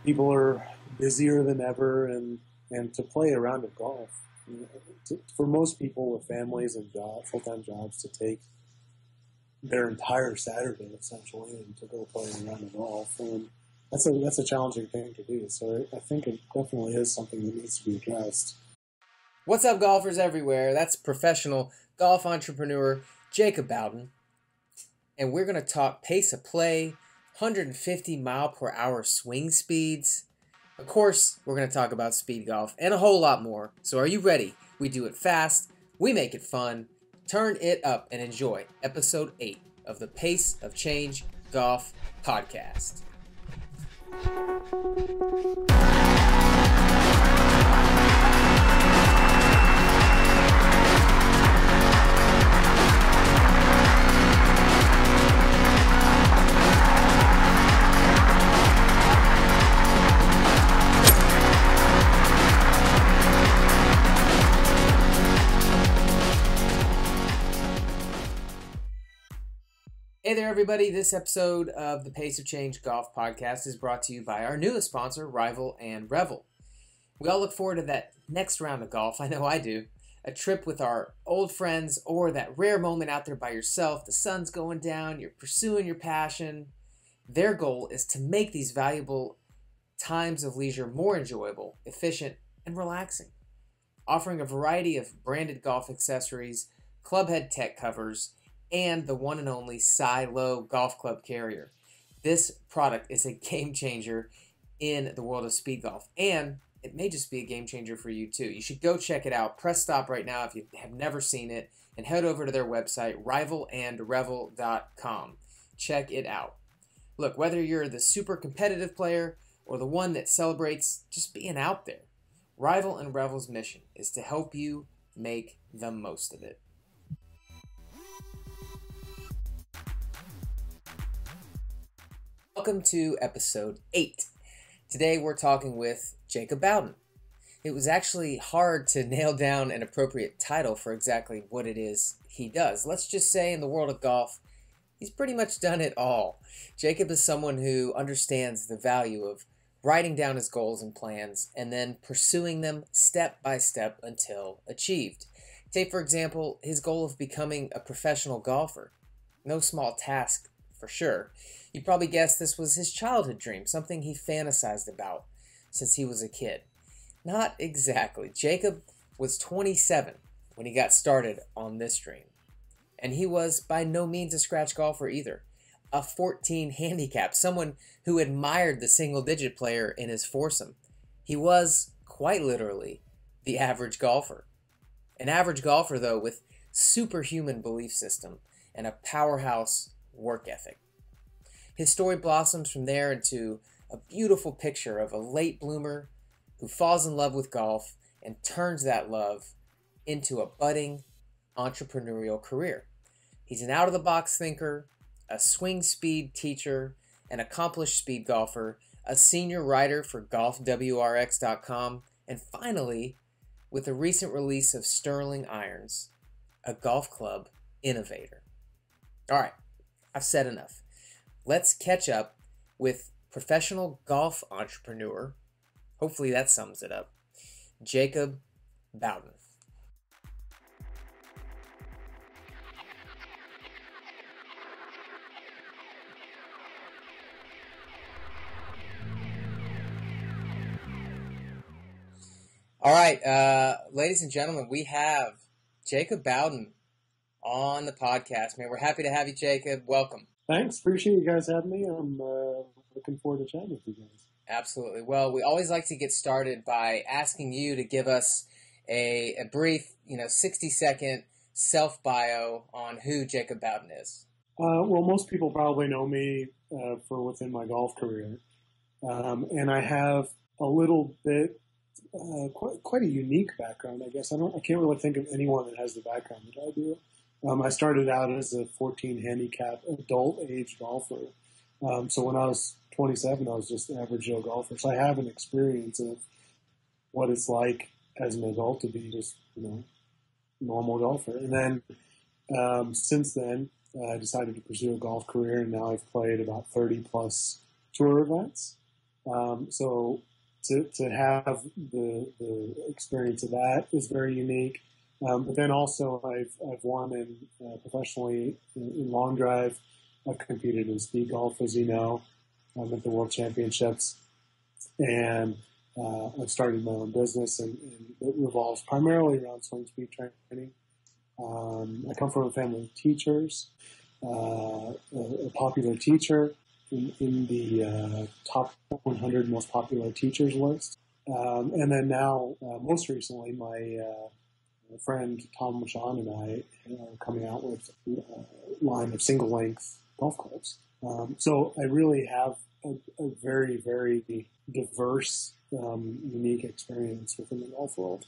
people are busier than ever, and to play a round of golf, for most people with families and full-time jobs, to take their entire Saturday essentially and to go play a round of golf, and that's a challenging thing to do. So I think it definitely is something that needs to be addressed. What's up, golfers everywhere? That's professional golf entrepreneur Jaacob Bowden, and we're going to talk pace of play, 150 mile per hour swing speeds. Of course, we're going to talk about speed golf and a whole lot more. So are you ready? We do it fast, we make it fun. Turn it up and enjoy episode 8 of the Pace of Change Golf podcast. Hey there, everybody. This episode of the Pace of Change Golf podcast is brought to you by our newest sponsor, Rival and Revel. We all look forward to that next round of golf. I know I do. A trip with our old friends, or that rare moment out there by yourself. The sun's going down, you're pursuing your passion. Their goal is to make these valuable times of leisure more enjoyable, efficient, and relaxing. Offering a variety of branded golf accessories, clubhead tech covers, and the one and only Silo golf club carrier. This product is a game changer in the world of speed golf, and it may just be a game changer for you too. You should go check it out. Press stop right now if you have never seen it, and head over to their website, rivalandrevel.com. Check it out. Look, whether you're the super competitive player or the one that celebrates just being out there, Rival and Revel's mission is to help you make the most of it. Welcome to episode 8. Today we're talking with Jaacob Bowden. It was actually hard to nail down an appropriate title for exactly what it is he does. Let's just say in the world of golf, he's pretty much done it all. Jaacob is someone who understands the value of writing down his goals and plans and then pursuing them step by step until achieved. Take, for example, his goal of becoming a professional golfer. No small task, for sure. You probably guessed this was his childhood dream, something he fantasized about since he was a kid. Not exactly. Jaacob was 27 when he got started on this dream. And he was by no means a scratch golfer either. A 14 handicap, someone who admired the single-digit player in his foursome. He was, quite literally, the average golfer. An average golfer, though, with superhuman belief system and a powerhouse work ethic. His story blossoms from there into a beautiful picture of a late bloomer who falls in love with golf and turns that love into a budding entrepreneurial career. He's an out-of-the-box thinker, a swing speed teacher, an accomplished speed golfer, a senior writer for golfwrx.com, and finally, with the recent release of Sterling Irons, a golf club innovator. All right, I've said enough. Let's catch up with professional golf entrepreneur, hopefully that sums it up, Jaacob Bowden. All right, ladies and gentlemen, we have Jaacob Bowden on the podcast. Man, we're happy to have you, Jaacob. Welcome. Thanks. Appreciate you guys having me. I'm looking forward to chatting with you guys. Absolutely. Well, we always like to get started by asking you to give us a brief, 60-second self-bio on who Jaacob Bowden is. Well, most people probably know me for within my golf career. And I have a little bit, quite a unique background, I guess. I can't really think of anyone that has the background that I do. I started out as a 14 handicap adult age golfer. So when I was 27, I was just an average Joe golfer. So I have an experience of what it's like as an adult to be just, normal golfer. And then since then, I decided to pursue a golf career, and now I've played about 30 plus tour events. So to have the experience of that is very unique. But then also I've won professionally in long drive. I've competed in speed golf, as you know, at the World Championships, and I've started my own business, and it revolves primarily around swing speed training. I come from a family of teachers, a popular teacher in the top 100 most popular teachers list. And then now, most recently, my friend Tom Sean and I are coming out with a line of single-length golf clubs. So I really have a very, very diverse, unique experience within the golf world.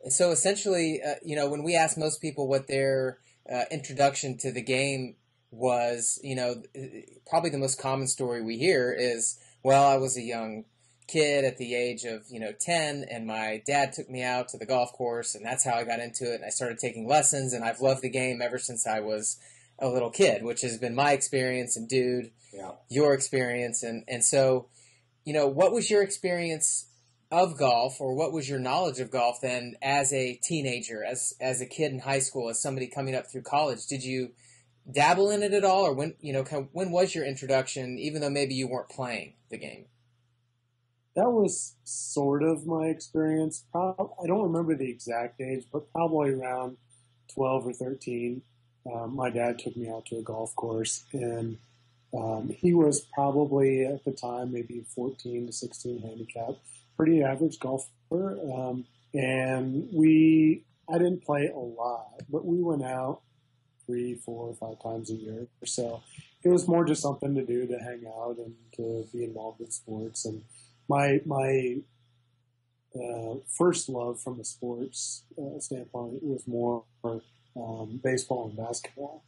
So essentially, when we ask most people what their introduction to the game was, probably the most common story we hear is, well, I was a young kid at the age of, 10, and my dad took me out to the golf course, and that's how I got into it, and I started taking lessons, and I've loved the game ever since I was a little kid, which has been my experience, and dude, your experience, and so, what was your experience of golf, or what was your knowledge of golf then as a teenager, as a kid in high school, as somebody coming up through college? Did you dabble in it at all, or when was your introduction, even though maybe you weren't playing the game? That was sort of my experience. I don't remember the exact age, but probably around 12 or 13. My dad took me out to a golf course, and he was probably at the time maybe 14 to 16 handicap, pretty average golfer. And I didn't play a lot, but we went out 3, 4, 5 times a year or so. It was more just something to do, to hang out and to be involved in sports. And my first love from the sports standpoint was more baseball and basketball.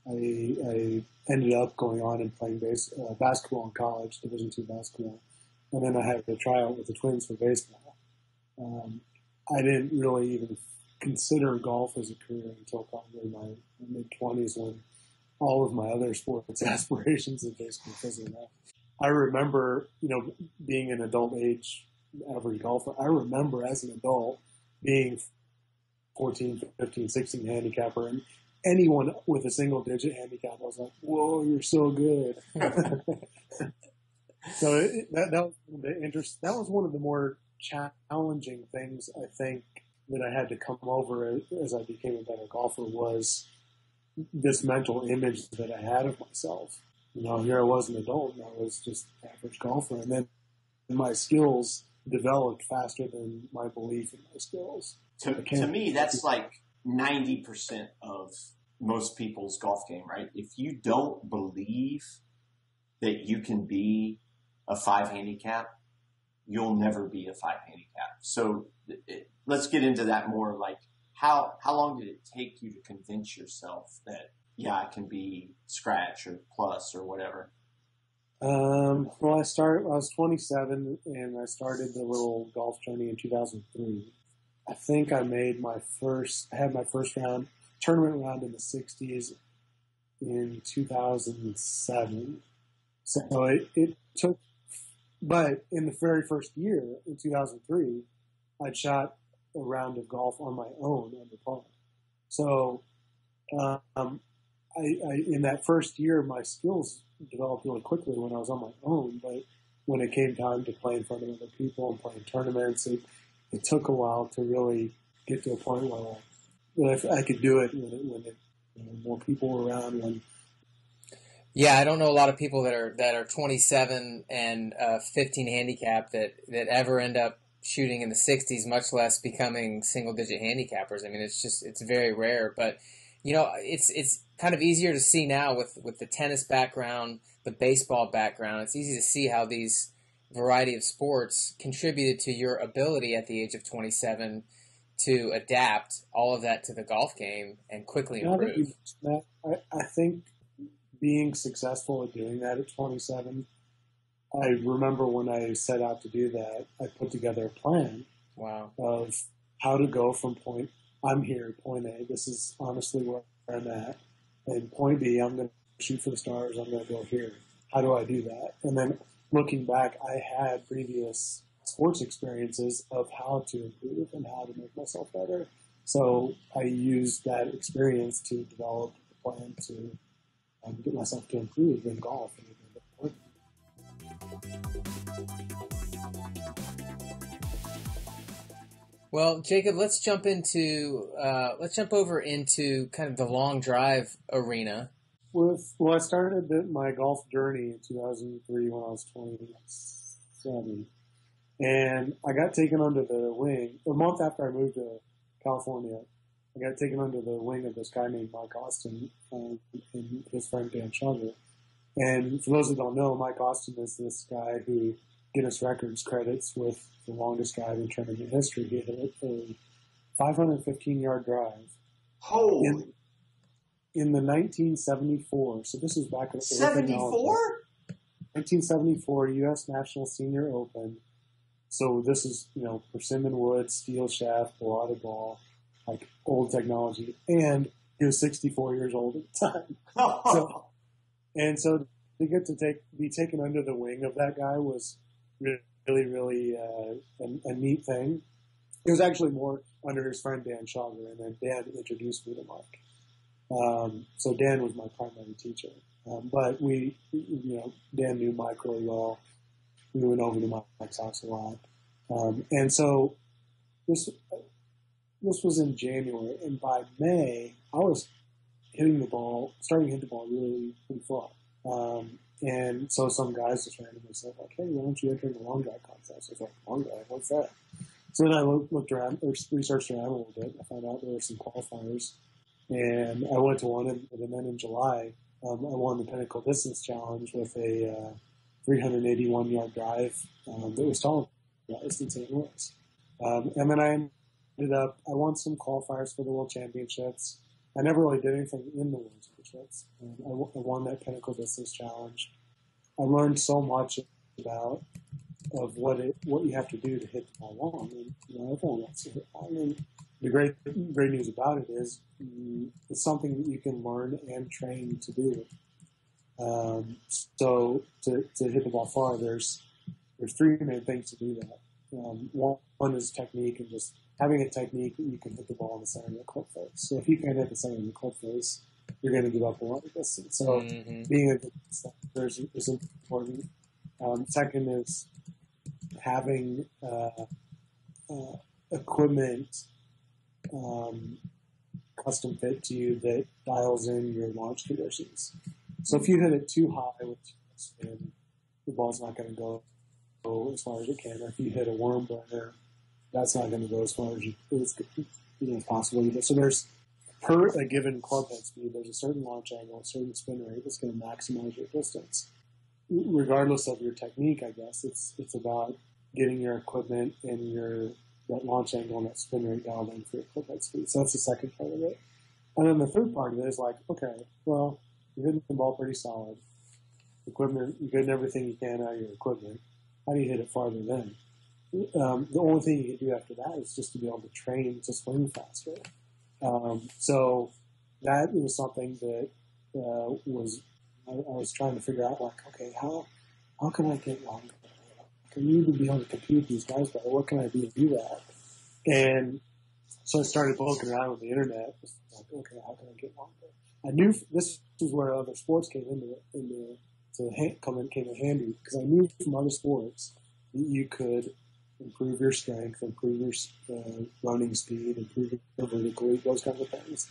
I ended up going on and playing basketball in college, Division II basketball, and then I had a tryout with the Twins for baseball. I didn't really even consider golf as a career until probably my mid-20s, when all of my other sports aspirations had basically fizzled out. I remember, being an adult age average golfer. I remember as an adult being 14, 15, 16 handicapper, and anyone with a single digit handicap, I was like, whoa, you're so good. So that was one of the more challenging things, I think, that I had to come over as I became a better golfer, was this mental image that I had of myself. Here I was an adult, and I was just an average golfer, and then my skills developed faster than my belief in my skills. To me, that's like 90% of most people's golf game, right? If you don't believe that you can be a 5 handicap, you'll never be a 5 handicap. So let's get into that more. Like, how long did it take you to convince yourself that, yeah, I can be scratch or plus or whatever? Well, I was 27, and I started the little golf journey in 2003. I think I had my first tournament round in the 60s in 2007. So it took, but in the very first year, in 2003, I'd shot a round of golf on my own under par. So, in that first year, my skills developed really quickly when I was on my own, but when it came time to play in front of other people and play in tournaments, it took a while to really get to a point where I could do it when more people were around. Yeah, I don't know a lot of people that are 27 and 15 handicap that ever end up shooting in the 60s, much less becoming single digit handicappers. I mean, it's very rare, but it's kind of easier to see now with the tennis background, the baseball background. It's easy to see how these variety of sports contributed to your ability at the age of 27 to adapt all of that to the golf game and quickly improve. I think being successful at doing that at 27, I remember when I set out to do that, I put together a plan of how to go from point, I'm here, point A, this is honestly where I'm at, and point B, I'm going to shoot for the stars, I'm going to go here. How do I do that? And then looking back, I had previous sports experiences of how to improve and how to make myself better. So I used that experience to develop a plan to get myself to improve in golf. Well, Jacob, let's jump over into kind of the long drive arena. I started my golf journey in 2003 when I was 27, and I got taken under the wing a month after I moved to California. I got taken under the wing of this guy named Mike Austin and his friend Dan Schauger. And for those that don't know, Mike Austin is this guy who Guinness Records credits with the longest drive in tournament history. He hit a 515-yard drive. Holy! In the 1974, so this is back in 74? 1974 U.S. National Senior Open. So this is, persimmon wood, steel shaft, ballada ball, like old technology. And he was 64 years old at the time. So to get to be taken under the wing of that guy was really, really a neat thing. It was actually more under his friend Dan Schauger, and then Dan introduced me to Mike. So Dan was my primary teacher. But Dan knew Mike really well. We went over to Mike's house a lot. And so this was in January, and by May, I was starting to hit the ball really pretty far. And so some guys just randomly said, like, hey, why don't you enter the long drive contest? I was like, long drive, what's that? So then I looked around, or researched around a little bit, and I found out there were some qualifiers. And I went to one, and then in July, I won the Pinnacle Distance Challenge with a 381-yard drive that was televised in St. Louis. And then I won some qualifiers for the World Championships. I never really did anything in the World Championships. I won that Pinnacle Distance Challenge. I learned so much of what you have to do to hit the ball long. And, everyone wants to hit long. And the great news about it is it's something that you can learn and train to do. So to hit the ball far, there's three main things to do that. One is technique, and just having a technique that you can hit the ball in the center of the club face. So if you can't hit the center of the club face, you're going to give up a lot of distance. So being a good stepper is important. Second is having equipment custom fit to you that dials in your launch conditions. So if you hit it too high with spin, the ball's not going to go as far as it can. Or if you hit a worm burner, that's not going to go as far as it's possible either. So there's, per a given club head speed, there's a certain launch angle, a certain spin rate that's going to maximize your distance. Regardless of your technique, I guess, it's about getting your equipment and that launch angle and that spin rate dialed in for your club head speed. So that's the second part of it. And then the third part of it is like, okay, well, you're hitting the ball pretty solid. Equipment, you're getting everything you can out of your equipment. How do you hit it farther then? The only thing you can do after that is just to be able to train to swing faster. So that was something that I was trying to figure out, like, okay, how can I get longer? I need to be able to compete with these guys better. What can I do to do that? And so I started looking around on the internet. Like, okay, how can I get longer? I knew this was where other sports came in handy, because I knew from other sports that you could improve your strength, improve your running speed, improve your vertical, those kinds of things.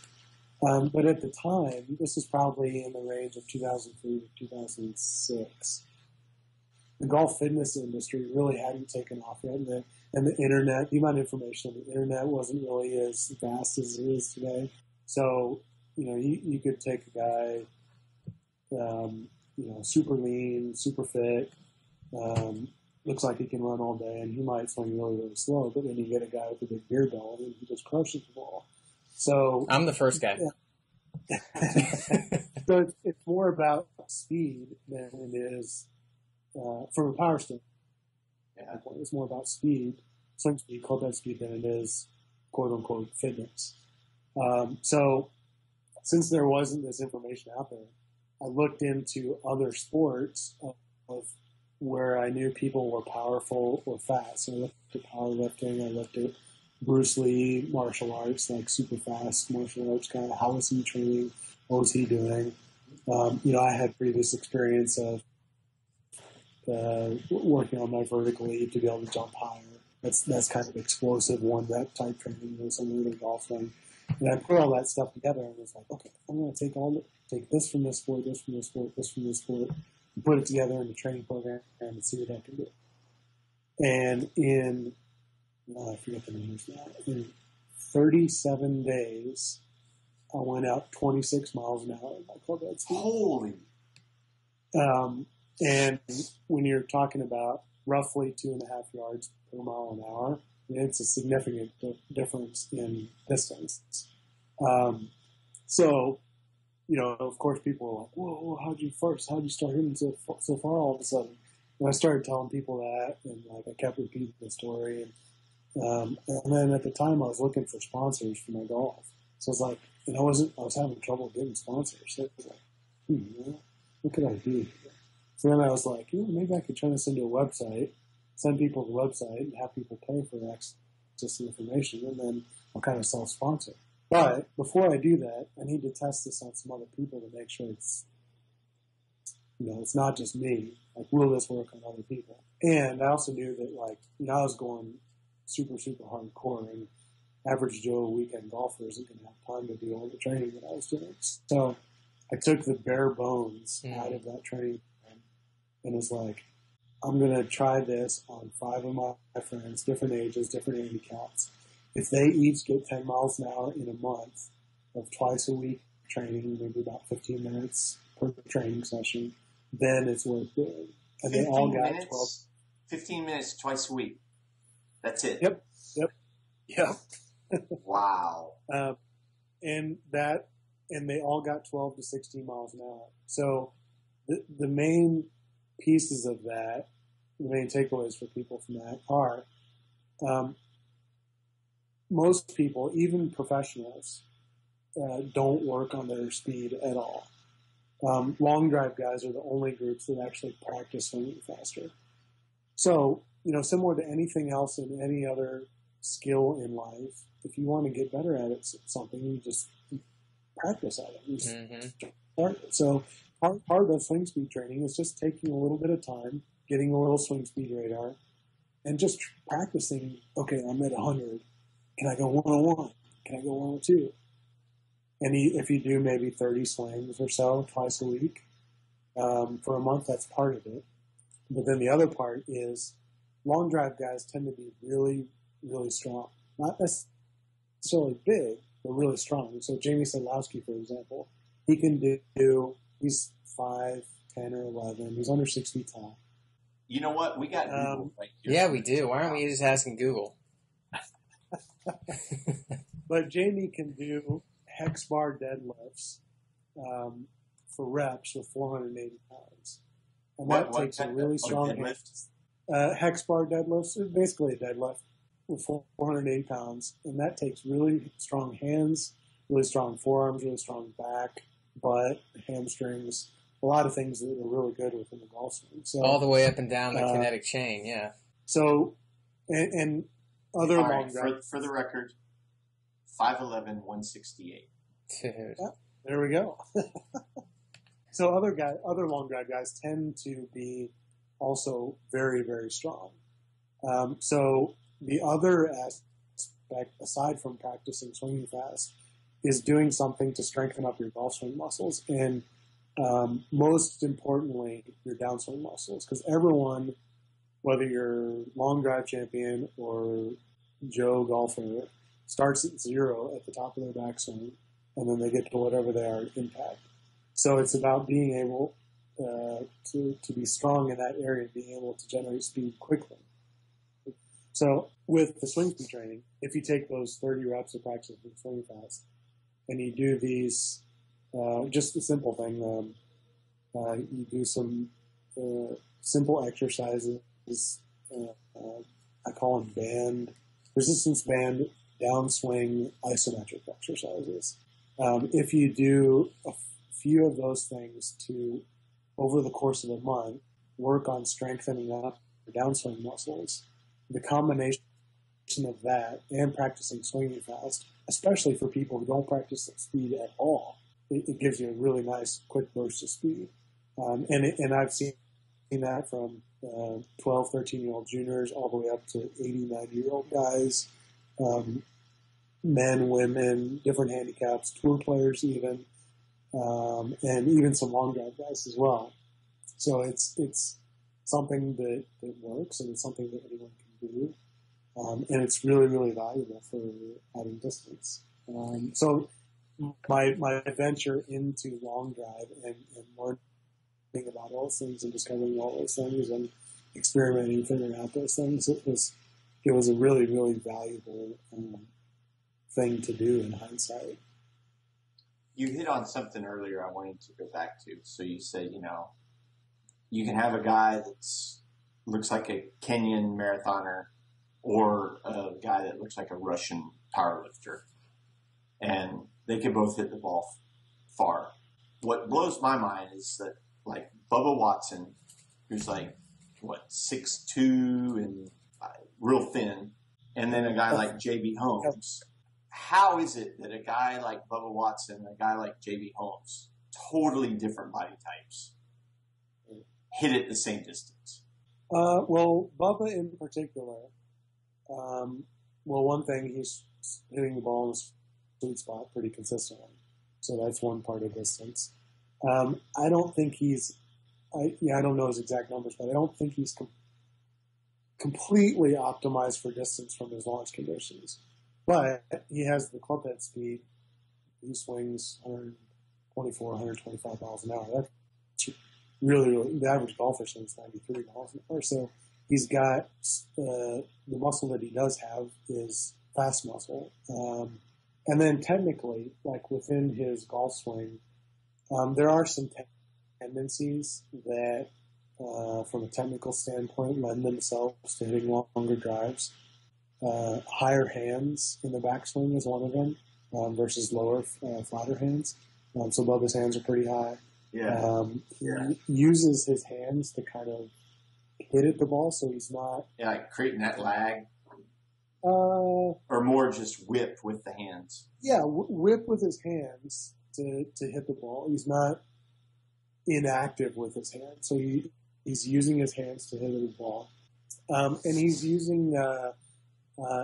But at the time, this is probably in the range of 2003 to 2006. The golf fitness industry really hadn't taken off yet, and the internet, the amount of information on the internet wasn't really as vast as it is today. So, you could take a guy, super lean, super fit, looks like he can run all day, and he might swing really, really slow, but then you get a guy with a big beer belly, and he just crushes the ball. So I'm the first guy. Yeah. So it's more about speed than it is from a power standpoint. It's more about speed, swing speed, club head speed, than it is quote unquote fitness. So since there wasn't this information out there, I looked into other sports of where I knew people were powerful or fast. So I looked at powerlifting. I looked at Bruce Lee martial arts, like super fast martial arts kind of. How was he training? What was he doing? I had previous experience of working on my vertical leap to be able to jump higher. That's kind of explosive one rep type training, something with golfing. And I put all that stuff together and was like, okay, I'm going to take this from this sport, this from this sport, this from this sport, and put it together in a training program and see what I can do. And I forget the numbers now. In 37 days, I went out 26 miles an hour in my Corvette speed. Holy! And when you're talking about roughly 2.5 yards per mile an hour, it's a significant difference in distance. Of course, people were like, whoa, how'd you start hitting so far all of a sudden? And I started telling people that, and I kept repeating the story. And then at the time, I was looking for sponsors for my golf. So it's like, I was having trouble getting sponsors. So it was like, what could I do? So then I was like, maybe I could turn this into a website, send people to the website, and have people pay for access to information, and then I'll kind of self-sponsor. But before I do that, I need to test this on some other people to make sure it's not just me. Like, will this work on other people? And I also knew that, I was going super, super hardcore, and average Joe weekend golfer isn't going to have time to do all the training that I was doing. So I took the bare bones out of that training program and was like, I'm going to try this on 5 of my friends, different ages, different handicaps. If they each get 10 miles an hour in a month of twice a week training, maybe about 15 minutes per training session, then it's worth doing. And they all got 15 minutes twice a week. That's it. Yep. Wow. And they all got 12 to 16 miles an hour. So the main pieces of that, the main takeaways for people from that are, most people, even professionals, don't work on their speed at all. Long drive guys are the only groups that actually practice swinging faster. So, similar to anything else in any other skill in life, if you want to get better at it, something, you just practice at it. So part of swing speed training is just taking a little bit of time, getting a little swing speed radar, and just practicing, okay, I'm at 100. Can I go 101? Can I go 102? And if you do maybe 30 swings or so twice a week for a month, that's part of it. But then the other part is long drive guys tend to be really, really strong. Not necessarily big, but really strong. So Jamie Sadlowski, for example, he can he's 5'10" or 11. He's under 6 feet tall. You know what? We got Google right here. Yeah, we do. Why aren't we just asking Google? But Jamie can do hex bar deadlifts for reps with 480 pounds. And that takes a really strong hex bar deadlifts. It's basically a deadlift with 480 pounds. And that takes really strong hands, really strong forearms, really strong back, butt, hamstrings, a lot of things that are really good within the golf swing. So, all the way up and down the kinetic chain, yeah. So, and other long drive. For the record, 5'11", 168. Dude. Yeah, there we go. So other long drive guys tend to be also very, very strong. So the other aspect, aside from practicing swinging fast, is doing something to strengthen up your golf swing muscles. And most importantly, your downswing muscles. Because everyone, whether you're long drive champion or Joe golfer, starts at 0 at the top of their backswing, and then they get to whatever they are at impact. So it's about being able to be strong in that area, being able to generate speed quickly. So with the swing speed training, if you take those 30 reps of practice with swing fast, and you do these, just a simple thing, you do some simple exercises. I call them resistance band, downswing, isometric exercises. If you do a few of those things over the course of a month, work on strengthening up your downswing muscles. The combination of that and practicing swinging fast, especially for people who don't practice speed at all, it gives you a really nice quick burst of speed. And I've seen that from 12, 13-year-old juniors all the way up to 80, 90-year-old guys, men, women, different handicaps, tour players even, and even some long drive guys as well. So it's something that works, and it's something that anyone can do. And it's really, really valuable for adding distance. So my venture into long drive and learning about all those things and discovering all those things and experimenting, figuring out those things, it was a really, really valuable thing to do in hindsight. You hit on something earlier I wanted to go back to. So you said, you can have a guy that looks like a Kenyan marathoner or a guy that looks like a Russian powerlifter, and they can both hit the ball far. What blows my mind is that, like, Bubba Watson, who's like, 6'2" and real thin, and then a guy like J.B. Holmes. How is it that a guy like Bubba Watson and a guy like J.B. Holmes, totally different body types, hit it the same distance? Well, Bubba in particular, one thing, he's hitting the ball in the sweet spot pretty consistently. So that's one part of distance. I don't think I don't know his exact numbers, but I don't think he's completely optimized for distance from his launch conditions. But he has the club head speed. He swings 124, 125 miles an hour. That's really, really, the average golfer swings 93 miles an hour. So he's got the muscle that he does have is fast muscle. And then technically, like within his golf swing, there are some tendencies that, from a technical standpoint, lend themselves to hitting longer drives. Higher hands in the backswing is one of them, versus lower, flatter hands. So Bubba's hands are pretty high. Yeah. He uses his hands to kind of hit at the ball, so he's not... Yeah, like creating that lag. Or more just whip with the hands. Yeah, whip with his hands to hit the ball. He's not inactive with his hands, so he's using his hands to hit the ball. And he's using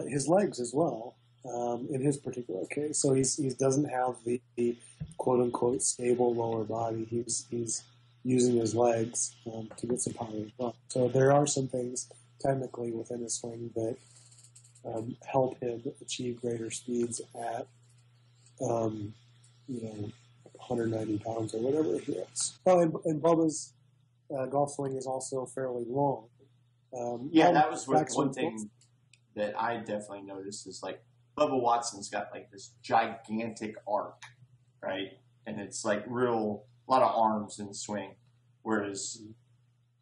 his legs as well, in his particular case. So he doesn't have the quote-unquote stable lower body. He's using his legs to get some power as well. So there are some things technically within his swing that help him achieve greater speeds at 190 pounds or whatever he is. Oh, and Bubba's golf swing is also fairly long. That was one thing that I definitely noticed is, like, Bubba Watson's got like this gigantic arc, right? And it's like a lot of arms in the swing, whereas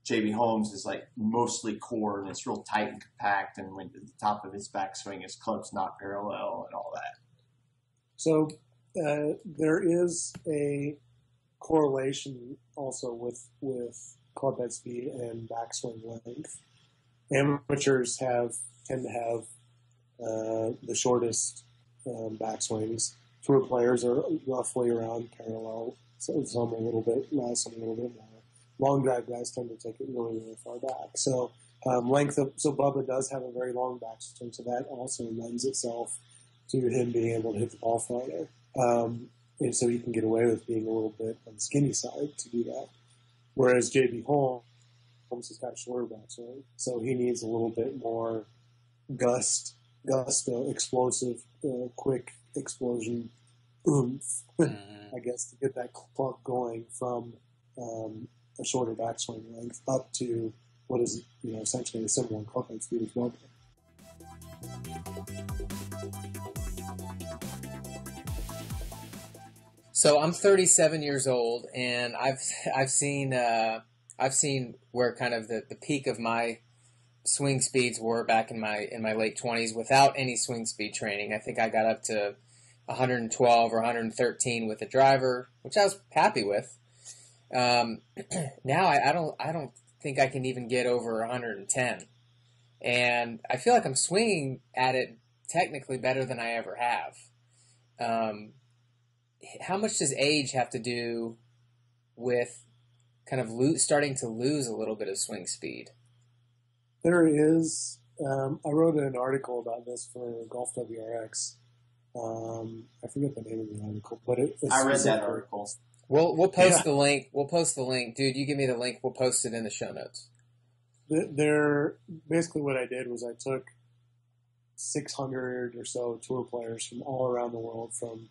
J.B. Holmes is like mostly core and it's real tight and compact, and when at the top of his backswing, his club's not parallel and all that. So there is a correlation also with club head speed and backswing length. Amateurs tend to have the shortest backswings. Tour players are roughly around parallel, so some a little bit less, some a little bit more. Long drive guys tend to take it really, really far back. So Bubba does have a very long backswing, so that also lends itself to him being able to hit the ball farther. And so he can get away with being a little bit on the skinny side to do that. Whereas J.B. Holmes has got a shorter backswing, so he needs a little bit more explosive, quick explosion oomph, I guess, to get that club going from a shorter backswing length up to what is essentially a similar club head speed as well. So I'm 37 years old, and I've seen where kind of the peak of my swing speeds were back in my late 20s without any swing speed training. I think I got up to 112 or 113 with a driver, which I was happy with. Now I don't think I can even get over 110. And I feel like I'm swinging at it technically better than I ever have. How much does age have to do with kind of starting to lose a little bit of swing speed? There is. I wrote an article about this for Golf WRX. I forget the name of the article, but I read that article. We'll post the link. We'll post the link, dude. You give me the link. We'll post it in the show notes. Basically what I did was I took 600 or so tour players from all around the world, from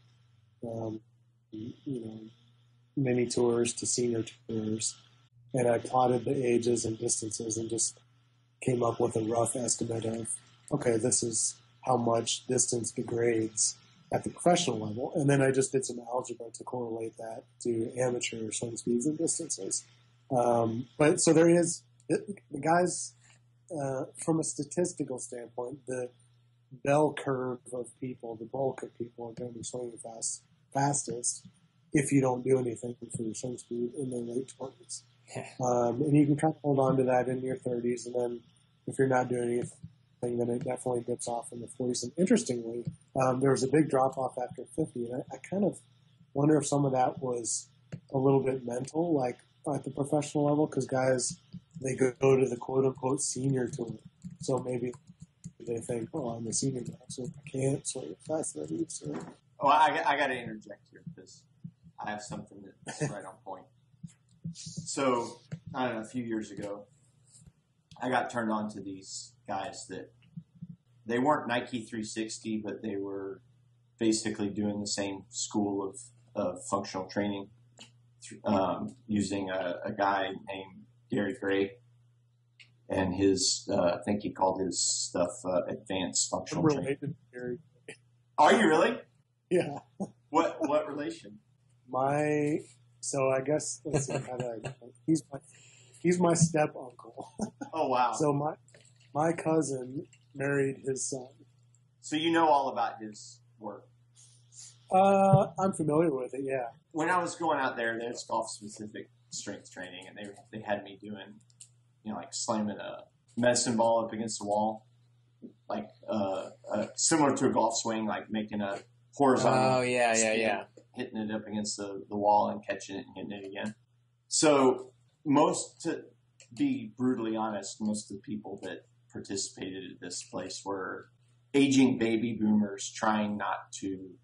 mini tours to senior tours, and I plotted the ages and distances and just came up with a rough estimate of, okay, this is how much distance degrades at the professional level. And then I just did some algebra to correlate that to amateur swing speeds and distances. But so there is, the guys, from a statistical standpoint, the bell curve of people, the bulk of people are going to be swinging fastest if you don't do anything for your swing speed in their late 20s. And you can kind of hold on to that in your 30s, and then if you're not doing anything, then it definitely dips off in the 40s. And interestingly, there was a big drop-off after 50, and I kind of wonder if some of that was a little bit mental, like at the professional level, because guys, they go to the quote-unquote senior tour. So maybe they think, oh, I'm a senior now, so I can't swing as fast as I need to. Oh, I got to interject here because I have something that's right on point. So, I don't know, a few years ago, I got turned on to these guys that they weren't Nike 360, but they were basically doing the same school of functional training using a guy named Gary Gray and his, I think he called his stuff advanced functional training. Related to Gary. Are you really? Yeah. What relation? So I guess, let's see, he's my step uncle. Oh, wow. So my cousin married his son. So you know all about his work? I'm familiar with it, yeah. When I was going out there, there's golf-specific strength training, and they had me doing, like slamming a medicine ball up against the wall, like similar to a golf swing, like making a horizontal. Oh, yeah. Hitting it up against the wall and catching it and hitting it again. So to be brutally honest, most of the people that participated at this place were aging baby boomers trying to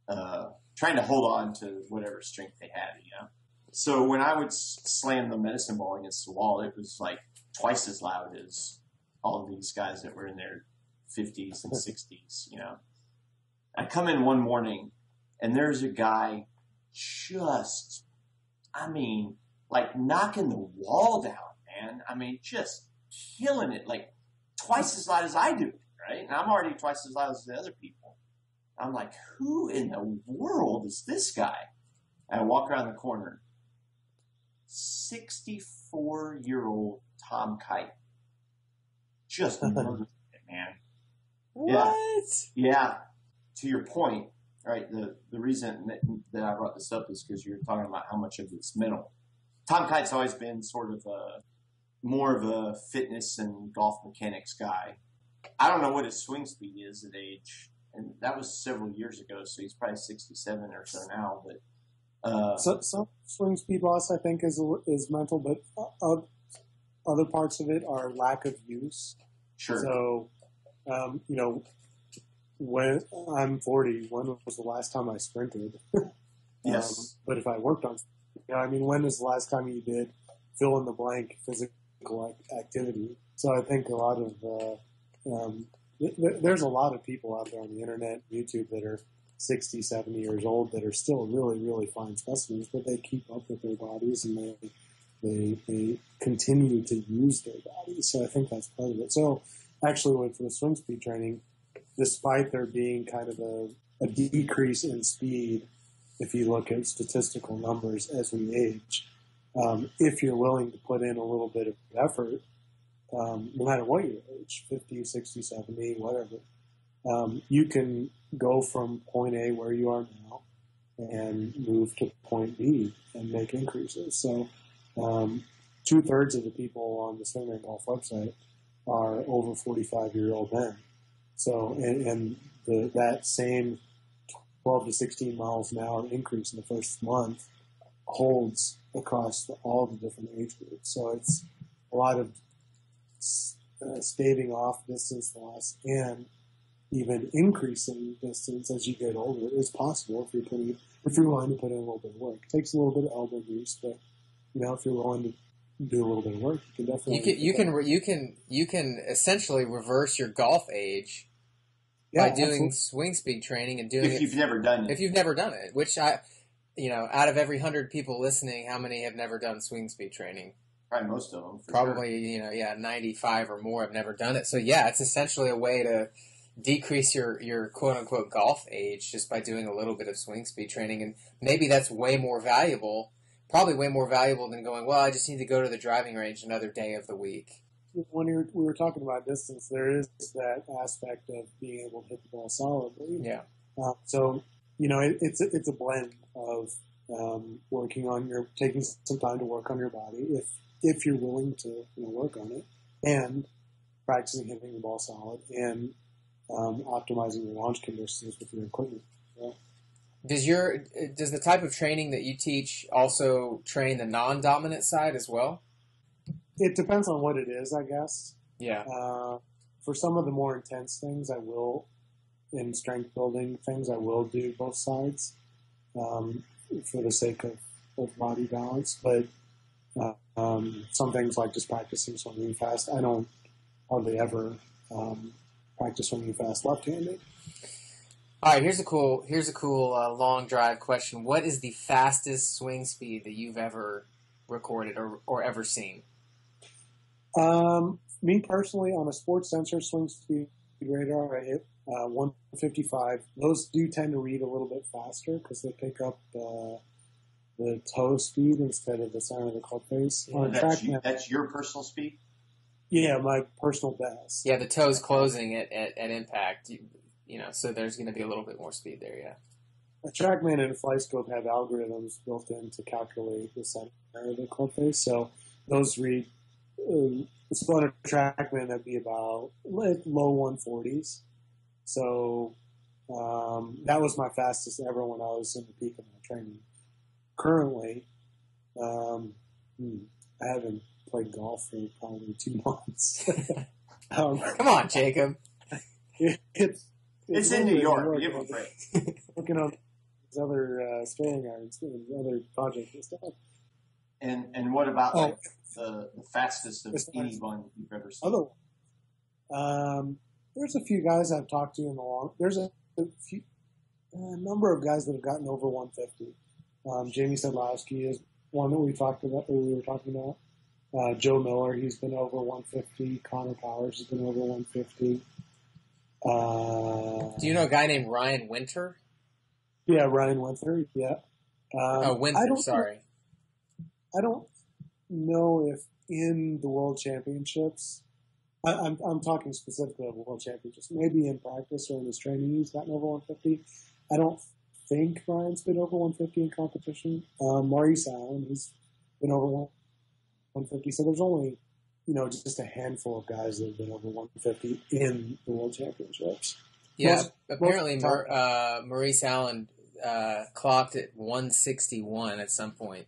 hold on to whatever strength they had, So when I would slam the medicine ball against the wall, it was like twice as loud as all of these guys that were in their 50s and 60s, I come in one morning and there's a guy like knocking the wall down, man. Just killing it, like twice as loud as I do, right? And I'm already twice as loud as the other people. I'm like, who in the world is this guy? And I walk around the corner. 64-year-old Tom Kite. Just murdered it, man. What? Yeah. To your point, right? The reason that I brought this up is because you were talking about how much of it's mental. Tom Kite's always been sort of more of a fitness and golf mechanics guy. I don't know what his swing speed is at age, and that was several years ago, so he's probably 67 or so now. But some swing speed loss, I think, is mental, but other parts of it are lack of use. Sure. So, when I'm 40, when was the last time I sprinted? Yes. But if I worked on, when was the last time you did fill in the blank physical activity? So I think a lot of there's a lot of people out there on the internet, YouTube, that are 60, 70 years old that are still really, really fine specimens, but they keep up with their bodies and they continue to use their bodies. So I think that's part of it. So actually, for the swing speed training, despite there being kind of a decrease in speed, if you look at statistical numbers as we age, if you're willing to put in a little bit of effort, no matter what your age, 50, 60, 70, whatever, you can go from point A where you are now and move to point B and make increases. So 2/3 of the people on the Swingman Golf website are over 45-year-old men. So, and that same 12 to 16 miles an hour increase in the first month holds across all the different age groups. So it's a lot of staving off distance loss and even increasing distance as you get older is possible if you're willing to put in a little bit of work. It takes a little bit of elbow grease, but if you're willing to do a little bit of work, you can definitely you can essentially reverse your golf age by doing swing speed training and doing if you've never done it. If you've never done it, which out of every 100 people listening, how many have never done swing speed training? Probably most of them. Probably, 95 or more have never done it. So yeah, it's essentially a way to decrease your quote unquote golf age just by doing a little bit of swing speed training. And maybe that's way more valuable, probably way more valuable than going, well, I just need to go to the driving range another day of the week. When we were talking about distance, there is that aspect of being able to hit the ball solidly. Yeah. So, it's a blend of working on taking some time to work on your body if you're willing to work on it, and practicing hitting the ball solid and optimizing your launch conditions with your equipment. Yeah. Does the type of training that you teach also train the non-dominant side as well? It depends on what it is, I guess. Yeah. For some of the more intense things, I will, in strength building things, I will do both sides for the sake of body balance. But some things like just practicing swinging fast, I don't hardly ever practice swinging fast left-handed. All right, here's a cool long drive question. What is the fastest swing speed that you've ever recorded or ever seen? Me personally, on a sports sensor swing speed radar, I hit 155. Those do tend to read a little bit faster because they pick up the toe speed instead of the center of the club face. Yeah, that's your personal speed? Yeah, my personal best. Yeah, the toe's closing at impact. So there's going to be a little bit more speed there, yeah. A TrackMan and a FlyScope have algorithms built in to calculate the center of the club face. So those read, so on a TrackMan, that'd be about low 140s. So that was my fastest ever when I was in the peak of my training. Currently, I haven't played golf for probably 2 months. Come on, Jacob. It's in New York. Give them a break. Looking on these other Sterling irons and other projects and stuff. And what about the fastest of anyone you've ever seen? There's a few guys I've talked to there's a number of guys that have gotten over 150. Jamie Sedlowski is one that we were talking about. Joe Miller, he's been over 150. Connor Powers has been over 150. Do you know a guy named Ryan Winter? Yeah, Ryan Winter. Yeah. Winter. Sorry. I don't know if in the World Championships, I'm talking specifically of World Championships. Maybe in practice or in his training, he's gotten over 150. I don't think Ryan's been over 150 in competition. Maurice Allen, he's been over 150. So there's only just a handful of guys that have been over 150 in the World Championships. Yeah, apparently Maurice Allen clocked at 161 at some point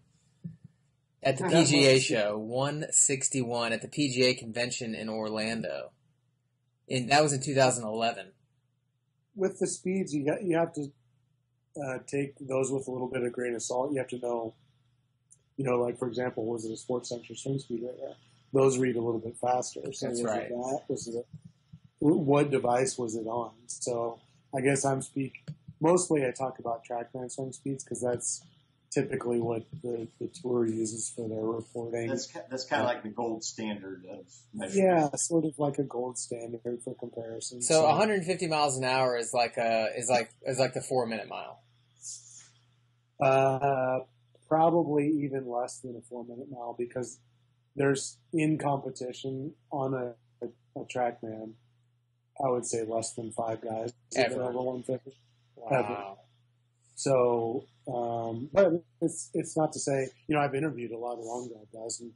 at the PGA show. 161 at the PGA convention in Orlando. That was in 2011. With the speeds, you have to take those with a little bit of grain of salt. You have to know, like for example, was it a Sports Center swing speed radar? Those read a little bit faster. So that's right. What device was it on? So I guess mostly I talk about TrackMan swing speeds because that's typically what the tour uses for their reporting. That's kind of like the gold standard of measurement. Yeah, sort of like a gold standard for comparison. So 150 miles an hour is like the 4-minute mile. Probably even less than a 4-minute mile because there's in competition on a TrackMan, I would say less than 5 guys ever over 150. Wow. Ever. So, but it's not to say, I've interviewed a lot of long drive guys, and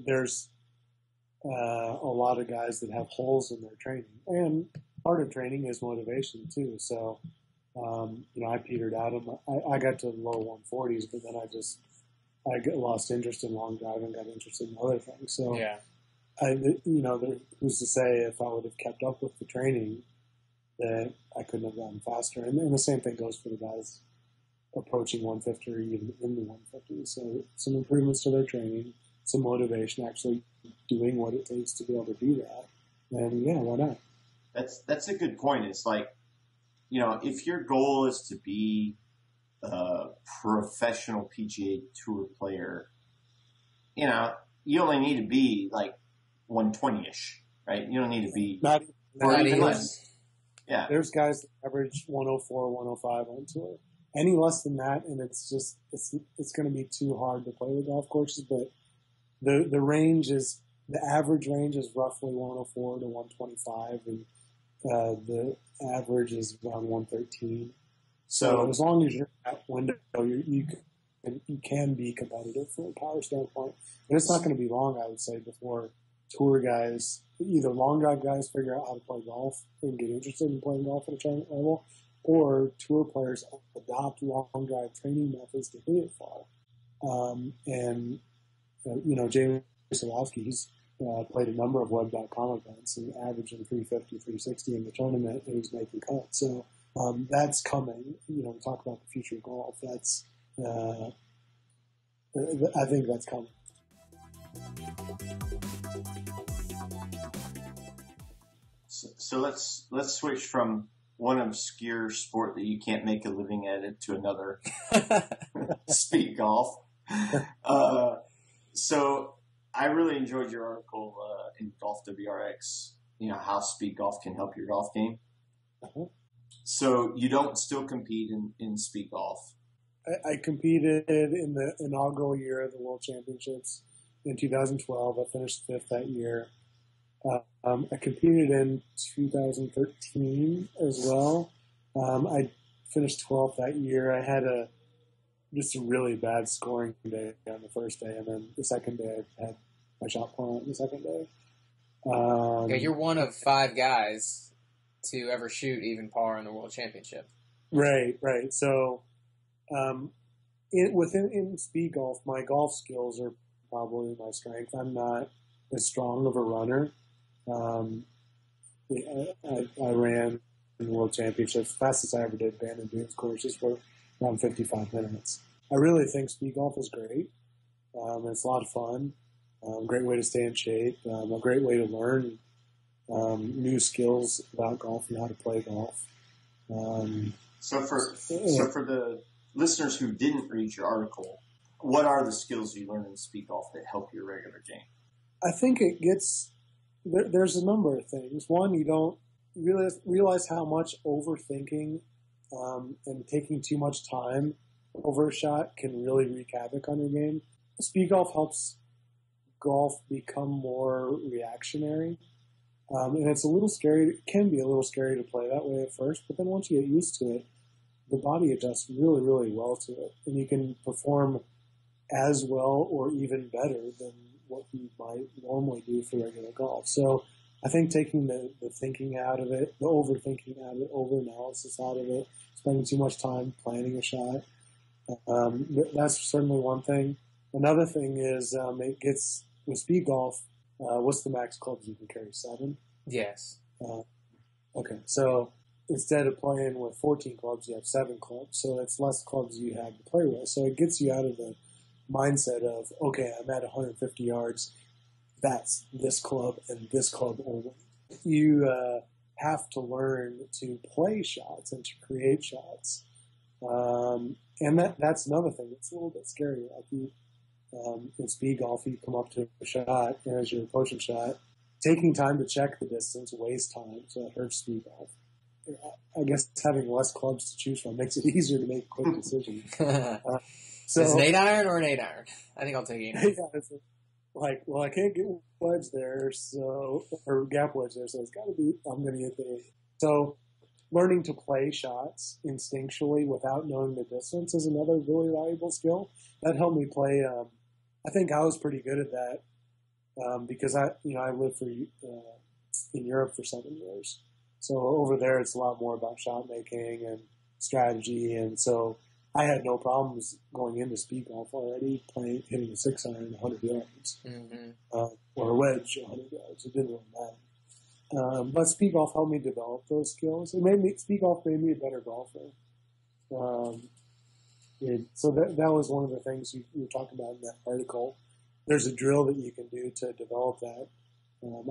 There's a lot of guys that have holes in their training, and part of training is motivation too. So, I petered out. I got to the low 140s, but then I lost interest in long drive and got interested in other things. So, Yeah. Who's to say if I would have kept up with the training that I couldn't have gotten faster? And the same thing goes for the guys approaching 150 or even in the 150. So some improvements to their training, some motivation, actually doing what it takes to be able to do that. And yeah, why not? That's a good point. It's like, if your goal is to be a professional PGA Tour player, you only need to be like 120-ish, right? You don't need to be Not even less. less. Yeah. There's guys that average 104, 105 on tour. Any less than that, and it's going to be too hard to play the golf courses. But the average range is roughly 104 to 125, and the average is around 113. So as long as you're at window, you can be competitive from a power standpoint. And it's not going to be long, I would say, before tour guys, either long drive guys, figure out how to play golf and get interested in playing golf at a tournament level, or tour players adopt long drive training methods to hit it far. Jamie Solowski, he's played a number of web.com events and averaging 350, 360 in the tournament, and he's making cuts. So that's coming. We talk about the future of golf. That's I think that's coming. So let's switch from one obscure sport that you can't make a living at it to another. Speed golf. So I really enjoyed your article in Golf WRX. How speed golf can help your golf game. Uh-huh. So you don't still compete in speed golf? I competed in the inaugural year of the World Championships in 2012. I finished fifth that year. I competed in 2013 as well. I finished 12th that year. I had just a really bad scoring day on the first day, and then the second day I had my shot put on the second day. You're one of 5 guys to ever shoot even par in the World Championship. Right. So, in speed golf, my golf skills are probably my strength. I'm not as strong of a runner. I ran in the World Championships. Fastest I ever did band and dunes courses were around 55 minutes. I really think speed golf is great. It's a lot of fun. Great way to stay in shape. A great way to learn new skills about golf and how to play golf. So for the listeners who didn't read your article, what are the skills you learn in speed golf that help your regular game? I think there's a number of things. One, you don't realize how much overthinking and taking too much time over a shot can really wreak havoc on your game. Speed golf helps golf become more reactionary. And it's a little scary. It can be a little scary to play that way at first, but then once you get used to it, the body adjusts really, really well to it. And you can perform as well or even better than what you might normally do for regular golf. So I think taking the thinking out of it, the overthinking out of it, over-analysis out of it, spending too much time planning a shot, that's certainly one thing. Another thing is it gets, with speed golf, what's the max clubs you can carry? 7? Yes. Okay, so instead of playing with 14 clubs, you have 7 clubs. So that's less clubs you have to play with. So it gets you out of the mindset of, okay, I'm at 150 yards. That's this club and this club only. You have to learn to play shots and to create shots. And that's another thing that's a little bit scary. Like in speed golf, you come up to a shot, and as you're approaching a shot, taking time to check the distance wastes time, so it hurts speed golf. I guess having less clubs to choose from makes it easier to make quick decisions. So is it an 8-iron or an 8-iron? I think I'll take 8-iron. Yeah, I can't get wedge there, or gap wedge there, so it's got to be, I'm going to get the 8. So learning to play shots instinctually without knowing the distance is another really valuable skill. That helped me play. I think I was pretty good at that because I lived in Europe for 7 years. So over there, it's a lot more about shot making and strategy. And so I had no problems going into speed golf already, hitting a 6-iron 100 yards, or a wedge 100 yards. It didn't really matter. But speed golf helped me develop those skills. Speed golf made me a better golfer. So that was one of the things you were talking about in that article. There's a drill that you can do to develop that.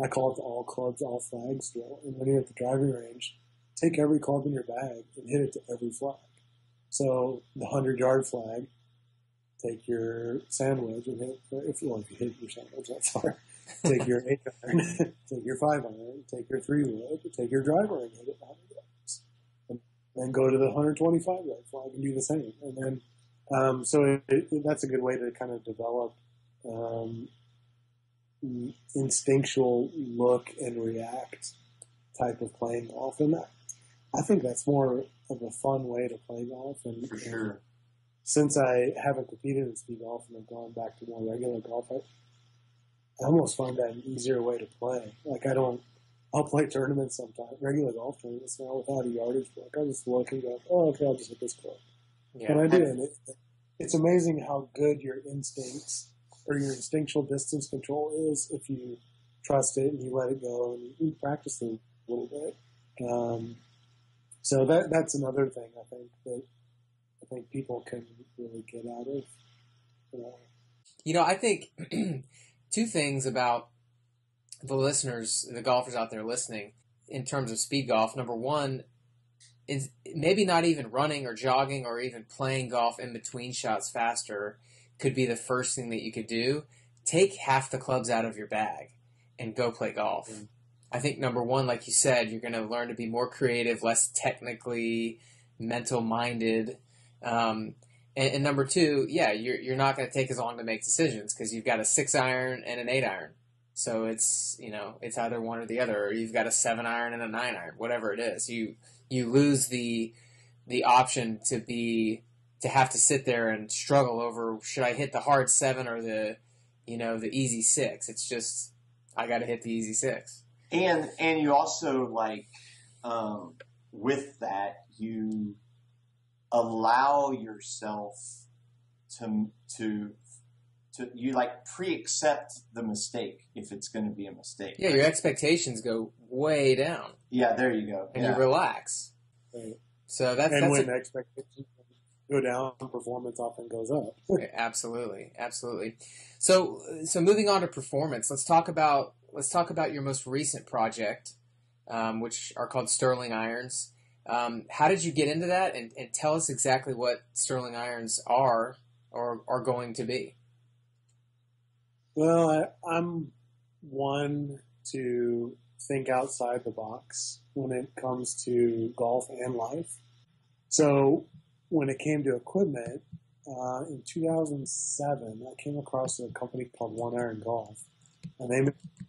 I call it the all clubs, all flags drill. And when you're at the driving range, take every club in your bag and hit it to every flag. So the 100-yard flag, take your sand wedge and hit, if you hit your sand wedge, that's hard. Take your 8-iron, take your 5-iron, take your 3-wood, take your driver and hit it 100 yards. And then go to the 125-yard flag and do the same. And then, so that's a good way to kind of develop instinctual look and react type of playing golf. And I think that's more of a fun way to play golf. And, for sure. And since I haven't competed in speed golf and I've gone back to more regular golf, I almost find that an easier way to play. Like I'll play tournaments sometimes, regular golf tournaments now without a yardage book. I just look and go, oh, okay, I'll just hit this club. Yeah. And I do. And it's amazing how good your instincts or your instinctual distance control is if you trust it and you let it go and you practice it a little bit. So that's another thing I think people can really get out of. I think two things about the listeners, the golfers out there listening, in terms of speed golf. Number one is maybe not even running or jogging or even playing golf in between shots faster could be the first thing that you could do. Take half the clubs out of your bag and go play golf. Mm. I think number one, like you said, you're going to learn to be more creative, less technically mental-minded. And number two, you're not going to take as long to make decisions because you've got a 6-iron and an 8-iron. So it's either one or the other, or you've got a 7-iron and a 9-iron, whatever it is. You lose the option to have to sit there and struggle over, should I hit the hard 7 or the easy 6? It's just, I got to hit the easy 6. And you also with that, you allow yourself to you pre-accept the mistake if it's going to be a mistake. Yeah, your expectations go way down. Yeah, there you go. And you relax. Right. So when expectations go down, performance often goes up. Absolutely. So moving on to performance, let's talk about your most recent project, which are called Sterling Irons. How did you get into that? And tell us exactly what Sterling Irons are or are going to be. Well, I'm one to think outside the box when it comes to golf and life. So when it came to equipment, in 2007, I came across a company called One Iron Golf, and they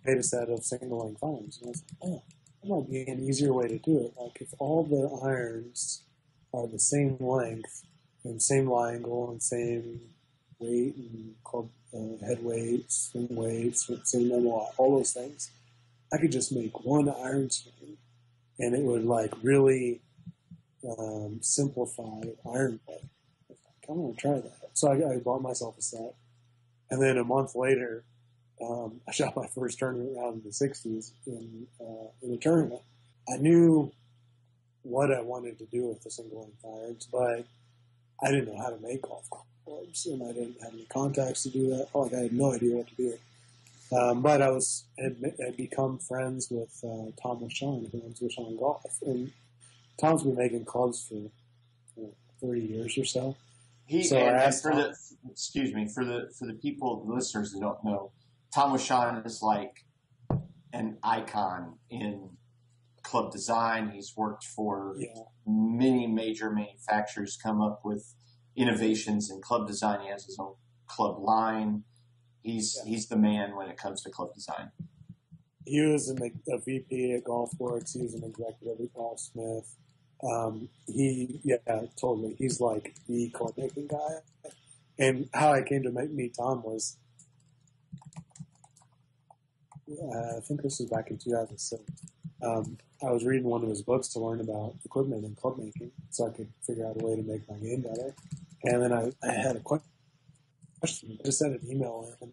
made a set of single length irons. And I was like, oh, that might be an easier way to do it. Like if all the irons are the same length and same lie angle and same weight and club head weights, swing weights, same MOI, all those things, I could just make one iron swing, and it would really simplify iron play. I want to try that. So I bought myself a set, and then a month later, I shot my first tournament round in the 60s in a tournament. I knew what I wanted to do with the single length irons, but I didn't know how to make golf clubs, and I didn't have any contacts to do that. I had no idea what to do. But I had become friends with Tom Wishon, who owns Wishon Golf, and Tom's been making clubs for 30 years or so. For the people, the listeners who don't know, Tom Wishon is like an icon in club design. He's worked for many major manufacturers, come up with innovations in club design. He has his own club line. He's the man when it comes to club design. He was a VP at GolfWorks. He was an executive at Golfsmith. Totally. He's like the club making guy. And how I came to meet Tom was I think this was back in 2006. I was reading one of his books to learn about equipment and club making, so I could figure out a way to make my game better. And then I had a question. I just sent an email in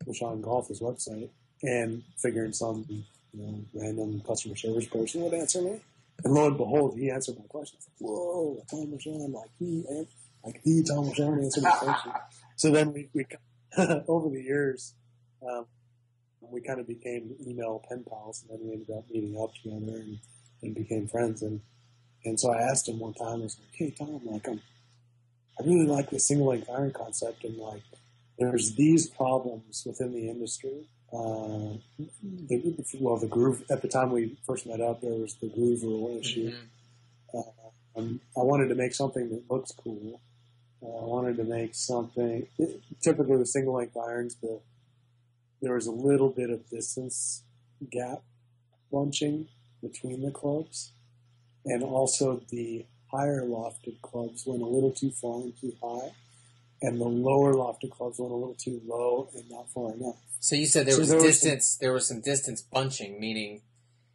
to Sean Golf's website and figuring some random customer service person would answer me. And lo and behold, he answered my question. I was like, whoa, Tom Michon, the Tom Michon answered my question. So then we over the years, we kind of became email pen pals, and then we ended up meeting up together and became friends. And so I asked him one time, I was like, hey, Tom, I really like the single length iron concept, and there's these problems within the industry. The groove, at the time we first met up, there was the groove rule issue. I wanted to make something that looks cool. I wanted to make something, typically with single length irons, there was a little bit of distance gap bunching between the clubs, and also the higher lofted clubs went a little too far and too high, and the lower lofted clubs went a little too low and not far enough. So you said there was some distance bunching, meaning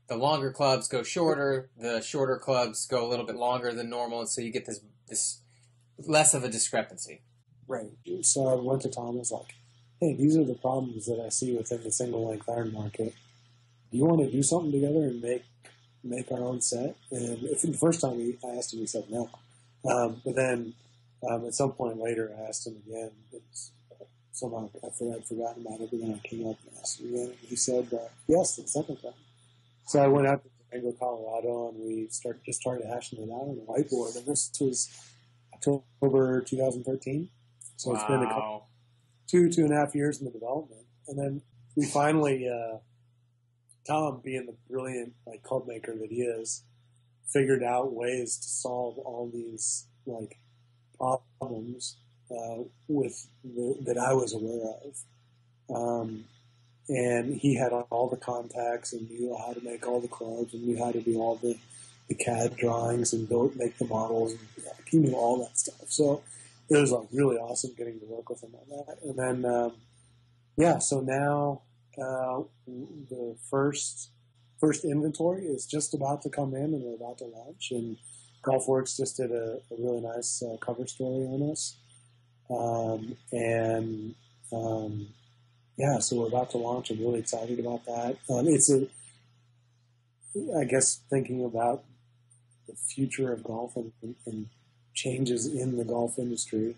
the longer clubs go shorter, the shorter clubs go a little bit longer than normal, and so you get this less of a discrepancy. Right. So I went to Tom and was like, hey, these are the problems that I see within the single length iron market. Do you want to do something together and make our own set? And for the first time I asked him, he said no. But then at some point later I asked him again. Somehow I'd forgotten about it, but then I came up and asked him again. And he said yes the second time. So I went out to Durango, Colorado, and we just started hashing it out on the whiteboard. And this was October 2013. So It's been two and a half years in the development. And then we finally, Tom, being the brilliant club maker that he is, figured out ways to solve all these problems that I was aware of. And he had all the contacts and knew how to make all the clubs and knew how to do all the CAD drawings and make the models. And, he knew all that stuff. So it was really awesome getting to work with him on that. And then, so now the first inventory is just about to come in and we're about to launch. And Golfworks just did a really nice cover story on us. So we're about to launch. I'm really excited about that. I guess thinking about the future of golf and changes in the golf industry,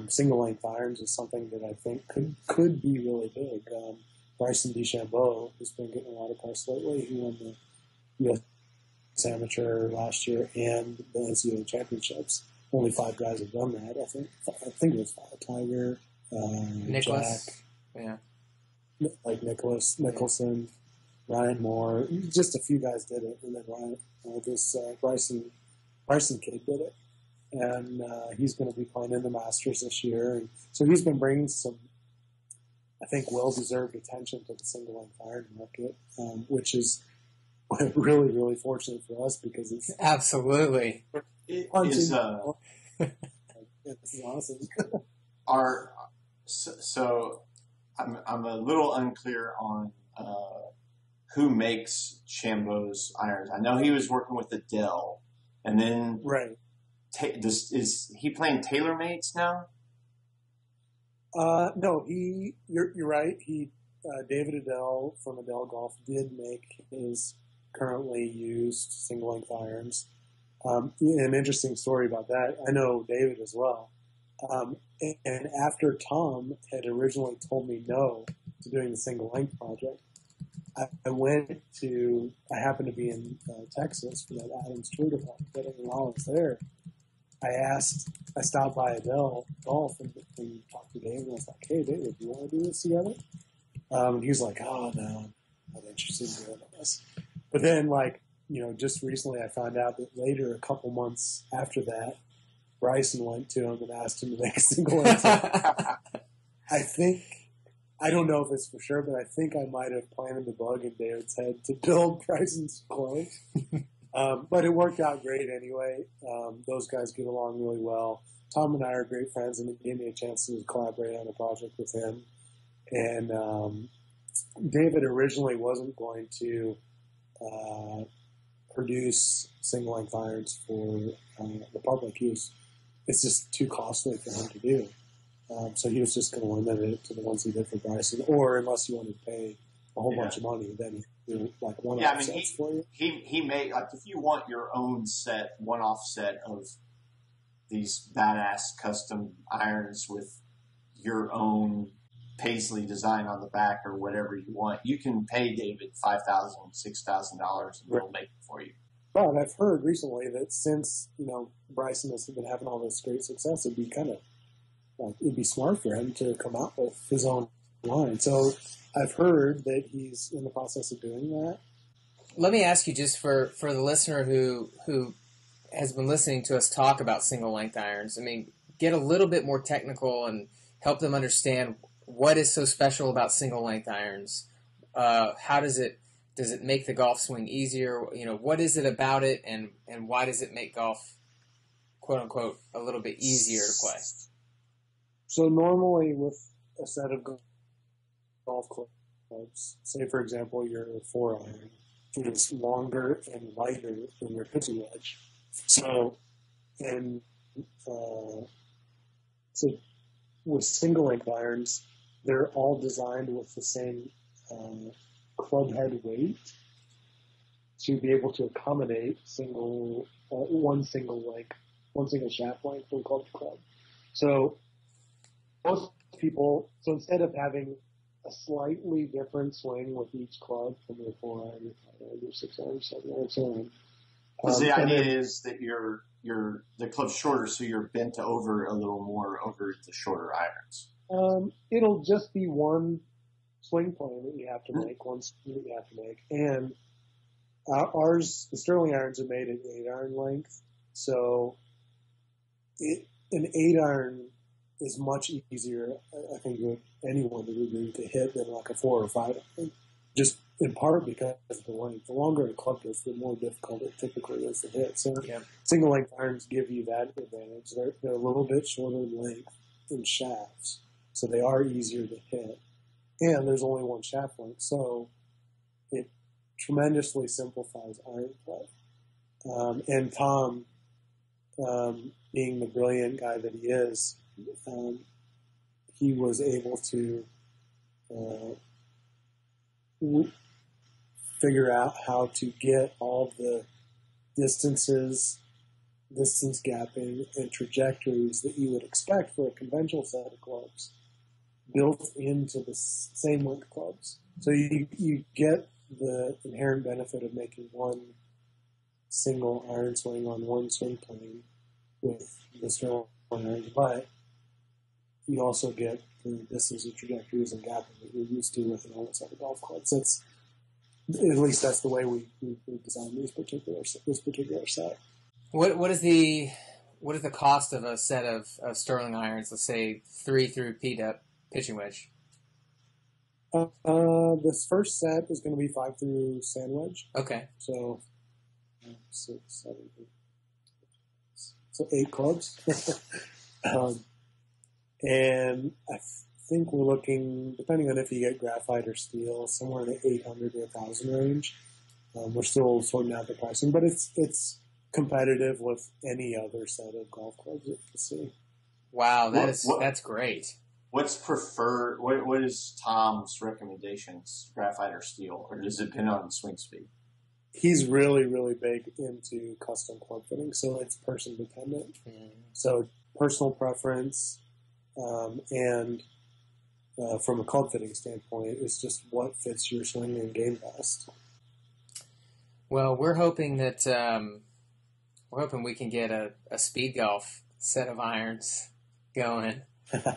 single length irons is something that I think could be really big. Bryson DeChambeau has been getting a lot of press lately. He won the U.S. Amateur last year and the NCAA championships. Only 5 guys have done that. I think it was 5. Tiger, Nicholas, Jack, Nicholas, Nicholson, Ryan Moore. Just a few guys did it, and then Bryson kid did it, and he's going to be playing in the Masters this year. And so he's been bringing some, I think, well-deserved attention to the single-length iron market, which is really, really fortunate for us because it's absolutely. It is. It's awesome. So I'm a little unclear on who makes Chambeau's irons. I know he was working with Adele, and then right. Is he playing TaylorMates now? No, you're right. David Adele from Adele Golf did make his currently used single length irons. An interesting story about that. I know David as well. And after Tom had originally told me no to doing the single length project, I happened to be in Texas for that Adams Tour Development, and while I was there, I stopped by Adele Golf and talked to David, and I was like, hey, David, do you want to do this together? And he was like, oh, no, I'm not interested in doing this. But then, just recently I found out that later, a couple months after that, Bryson went to him and asked him to make a single length. I don't know if it's for sure, but I think I might have planted the bug in David's head to build Bryson's clothes. But it worked out great anyway. Those guys get along really well. Tom and I are great friends, and it gave me a chance to collaborate on a project with him. And David originally wasn't going to produce single length irons for the public use. It's just too costly for him to do. So he was just going to limit it to the ones he did for Bryson, or unless you wanted to pay a whole bunch of money, then he do like one-off sets for you. He made, like, if you want your own one-off set of these badass custom irons with your own paisley design on the back or whatever you want, you can pay David $5,000, $6,000 and he'll make it for you. But I've heard recently that since, Bryson has been having all this great success, it'd be kind of it'd be smart for him to come out with his own line. So I've heard that he's in the process of doing that. Let me ask you, just for the listener who has been listening to us talk about single length irons, I mean, get a little bit more technical and help them understand what is so special about single length irons. How does it make the golf swing easier? What is it about it, and why does it make golf, quote unquote, a little bit easier to play? So normally with a set of golf clubs, say for example your 4-iron, is longer and lighter than your pitching wedge. So with single length irons, they're all designed with the same club head weight to be able to accommodate one single shaft length from club to club. So most people, instead of having a slightly different swing with each club from your 4-iron, your 5-iron, your 6-iron, 7-iron, and so on. Because the idea is that the club's shorter, so you're bent over a little more over the shorter irons. It'll just be one swing plane that you have to make, one swing that you have to make. And the Sterling irons are made at 8-iron length, so an 8-iron is much easier, I think, with anyone would agree, to hit than like a 4 or 5-iron. Just in part because of the length. The longer a club is, the more difficult it typically is to hit. So single length irons give you that advantage. They're a little bit shorter in length in shafts, so they are easier to hit. And there's only one shaft length, so it tremendously simplifies iron play. And Tom, being the brilliant guy that he is, he was able to figure out how to get all the distance gapping, and trajectories that you would expect for a conventional set of clubs built into the same length clubs. So you get the inherent benefit of making one single iron swing on one swing plane with the Sterling iron, but you also get the distance and trajectories and gapping that you're used to with an old set of golf clubs. At least that's the way we designed this particular set. What is the cost of a set of Sterling irons? Let's say 3 through P-Dep pitching wedge. This first set is going to be 5 through sand wedge. Okay. So 6, 7, 8. So 8 clubs. And I think we're looking, depending on if you get graphite or steel, somewhere in the 800 to 1,000 range. We're still sorting out the pricing, but it's competitive with any other set of golf clubs that you see. Wow, that's great. What's preferred? What is Tom's recommendations? Graphite or steel, or does it depend on swing speed? He's really, really big into custom club fitting, so it's person dependent. So personal preference, and from a club fitting standpoint, it's just what fits your swing and game best. Well, we're hoping that we can get a speed golf set of irons going,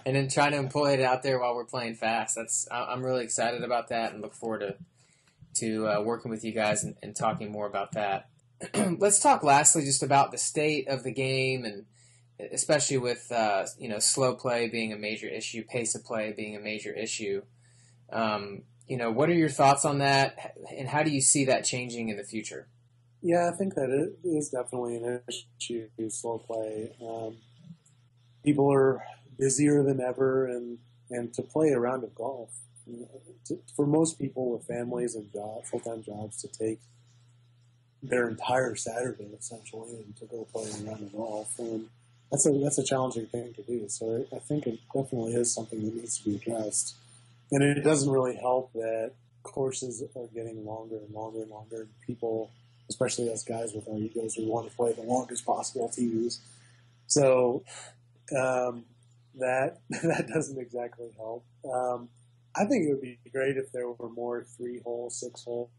and then trying to employ it out there while we're playing fast. I'm really excited about that, and look forward to working with you guys and talking more about that. Let's talk lastly just about the state of the game, and especially with slow play being a major issue, pace of play being a major issue. What are your thoughts on that, and how do you see that changing in the future? Yeah, I think that it is definitely an issue, slow play. People are busier than ever, and And to play a round of golf, for most people with families and full-time jobs, to take their entire Saturday essentially and to go play a round of golf, and that's a challenging thing to do. So I think it definitely is something that needs to be addressed. And it doesn't really help that courses are getting longer and longer and longer. And people, especially us guys with our egos, we want to play the longest possible TVs. So that doesn't exactly help. I think it would be great if there were more 3-hole, 6-hole,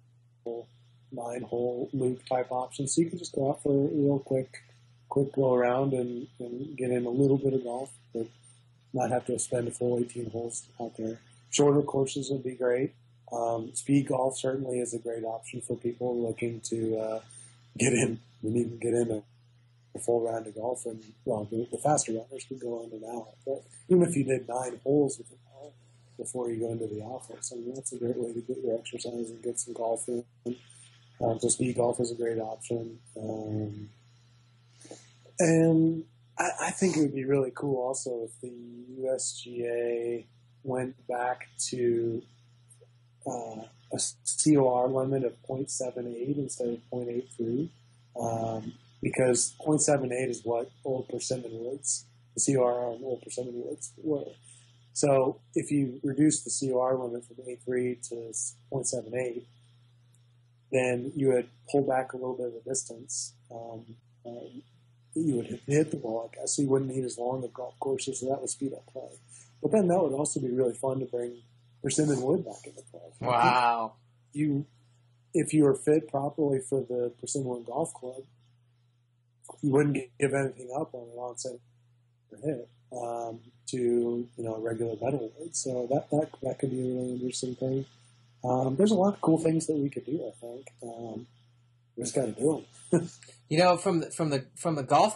9-hole loop type options, so you could just go out for a real quick go around and get in a little bit of golf, but not have to spend a full 18 holes out there. Shorter courses would be great. Speed golf certainly is a great option for people looking to get in. We need to get in a full round of golf, and the faster runners could go in and out. But even if you did 9 holes with an hour before you go into the office, I mean, that's a great way to get your exercise and get some golf in. So speed golf is a great option. And I think it would be really cool also if the USGA went back to a COR limit of 0.78 instead of 0.83, because 0.78 is what old persimmon woods, the COR on old persimmon woods were. So if you reduce the COR limit from 0.83 to 0.78, then you would pull back a little bit of the distance. You would hit the ball, I guess, so you wouldn't need as long of golf courses, so that would speed up play. But then that would also be really fun to bring persimmon wood back into play. Wow. If you were fit properly for the Persimmon Golf Club, you wouldn't give anything up on an onset hit to a regular metal wood. So that could be a really interesting thing. There's a lot of cool things that we could do, I think. We just got to do them. From the golf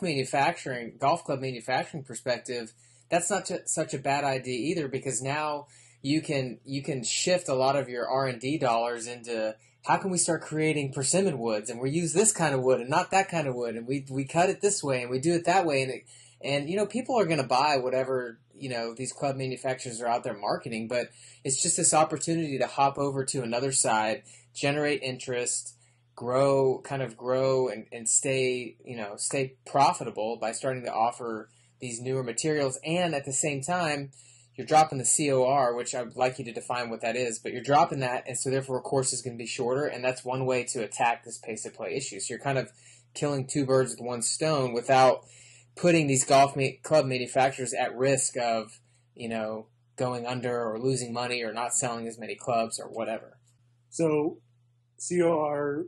club manufacturing perspective, that's not such a bad idea either, because now you can shift a lot of your R&D dollars into how can we start creating persimmon woods, and we use this kind of wood and not that kind of wood, and we cut it this way and we do it that way, and people are going to buy whatever these club manufacturers are out there marketing, but it's just this opportunity to hop over to another side, generate interest, grow and stay profitable by starting to offer these newer materials. And at the same time, you're dropping the COR, which I'd like you to define what that is, but you're dropping that, and so therefore a course is going to be shorter, and that's one way to attack this pace of play issue. So you're kind of killing 2 birds with one stone without putting these golf club manufacturers at risk of going under or losing money or not selling as many clubs or whatever. So COR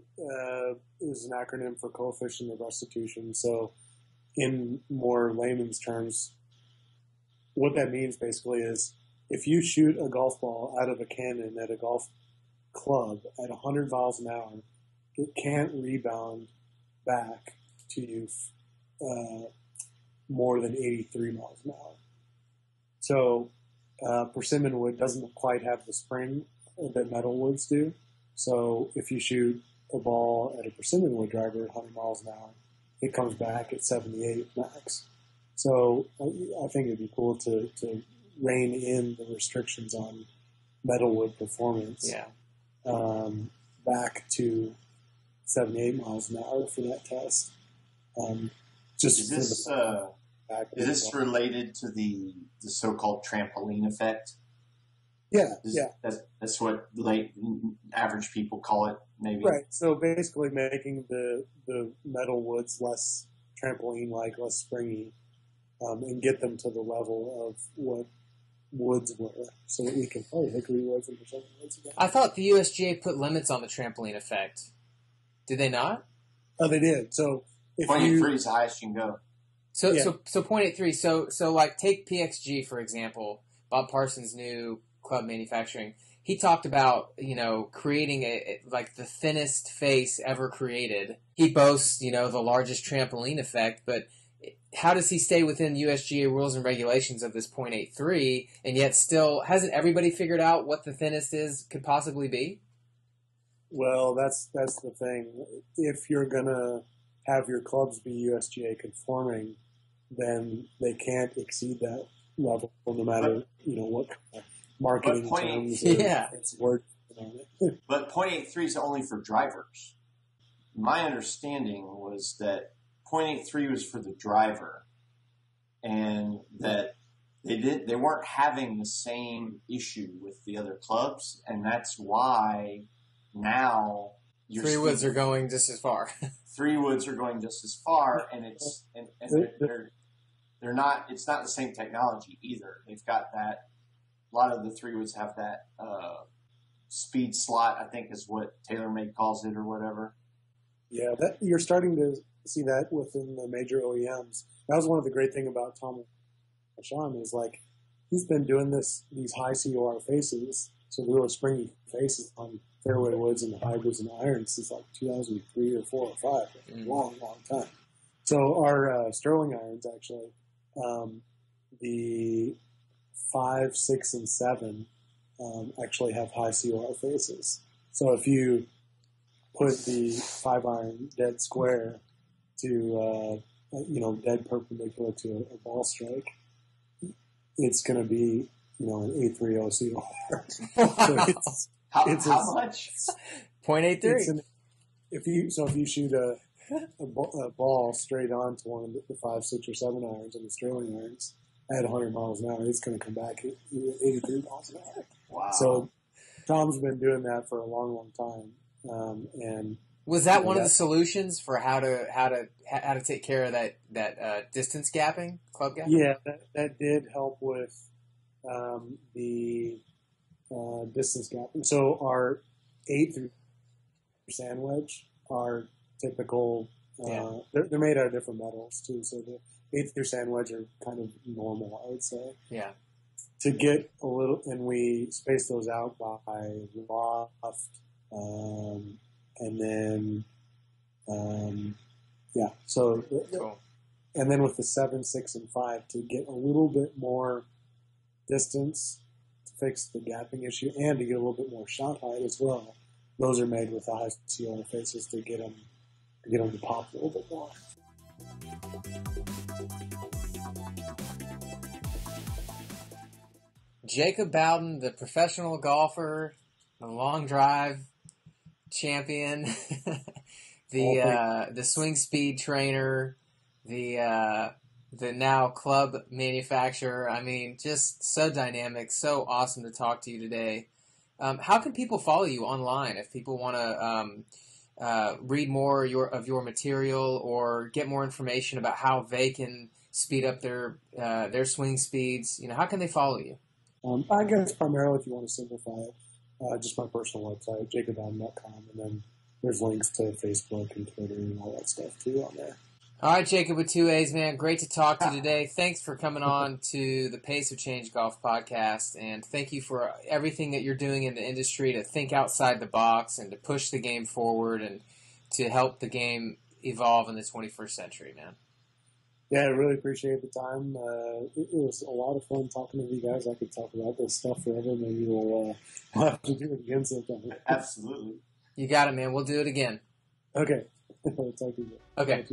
is an acronym for coefficient of restitution. So in more layman's terms, what that means basically is if you shoot a golf ball out of a cannon at a golf club at 100 miles an hour, it can't rebound back to you more than 83 miles an hour. So persimmon wood doesn't quite have the spring that metal woods do. So if you shoot a ball at a persimmon wood driver at 100 miles an hour, it comes back at 78 max. So I think it'd be cool to rein in the restrictions on metal wood performance back to 78 miles an hour for that test. Is this related to the so-called trampoline effect? Yeah. That's what average people call it, maybe. Right. So basically making the metal woods less trampoline-like, less springy, and get them to the level of what woods were, so that we can play hickory woods and persimmon woods again. I thought the USGA put limits on the trampoline effect. Did they not? Oh, they did. So if 0.83 is the highest you can go. So 0.83. So like take PXG for example, Bob Parsons' new club manufacturing. He talked about creating the thinnest face ever created. He boasts the largest trampoline effect, but how does he stay within USGA rules and regulations of this 0.83, and yet still hasn't everybody figured out what the thinnest could possibly be? Well, that's the thing. If you're gonna have your clubs be USGA conforming, then they can't exceed that level, no matter what kind of marketing But terms. It's word on it. But .83 is only for drivers. My understanding was that .83 was for the driver, and that they weren't having the same issue with the other clubs, and that's why now 3 woods are going just as far. 3 woods are going just as far, and they're not. It's not the same technology either. They've got that. A lot of the 3 woods have that speed slot, I think is what TaylorMade calls it or whatever. Yeah, you're starting to see that within the major OEMs. That was one of the great things about Tom Sean is he's been doing these high COR faces, so the really springy faces on fairway woods and the hybrids and the irons since 2003 or 4 or 5, long time. So our Sterling irons actually, the 5, 6, and 7 actually have high COR faces. So if you put the 5 iron dead square to dead perpendicular to a ball strike, it's going to be an 830 COR. So how much? 0.83. If you shoot a ball straight on to one of the 5, 6, or 7 irons and the Sterling irons at 100 miles an hour, it's going to come back at 83 miles an hour. Wow! So Tom's been doing that for a long time. And was that one of the solutions for how to take care of that distance gapping, club gapping? Yeah, that did help with the distance gapping. So our 8 through sand wedge are typical. They're made out of different metals too. So the 8 through sand wedge are kind of normal, I would say. Yeah. To get a little, and we space those out by loft. And then, so, cool. And then with the 7, 6, and 5 to get a little bit more distance to fix the gapping issue and to get a little bit more shot height as well. Those are made with the high COR faces to get them to pop a little bit more. Jaacob Bowden, the professional golfer, the long drive champion, the swing speed trainer, the now club manufacturer. I mean, just so dynamic, so awesome to talk to you today. How can people follow you online if people want to read more of your material or get more information about how they can speed up their swing speeds? How can they follow you? I guess primarily, if you want to simplify it, just my personal website, jaacobbowden.com, and then there's links to Facebook and Twitter and all that stuff too on there. All right, Jaacob with 2 A's, man. Great to talk to you today. Thanks for coming on to the Pace of Change Golf podcast, and thank you for everything that you're doing in the industry to think outside the box and to push the game forward and to help the game evolve in the 21st century, man. Yeah, I really appreciate the time. It was a lot of fun talking to you guys. I could talk about this stuff forever. Maybe we'll have to do it again sometime. Absolutely. You got it, man. We'll do it again. Okay. Talk to you. Okay.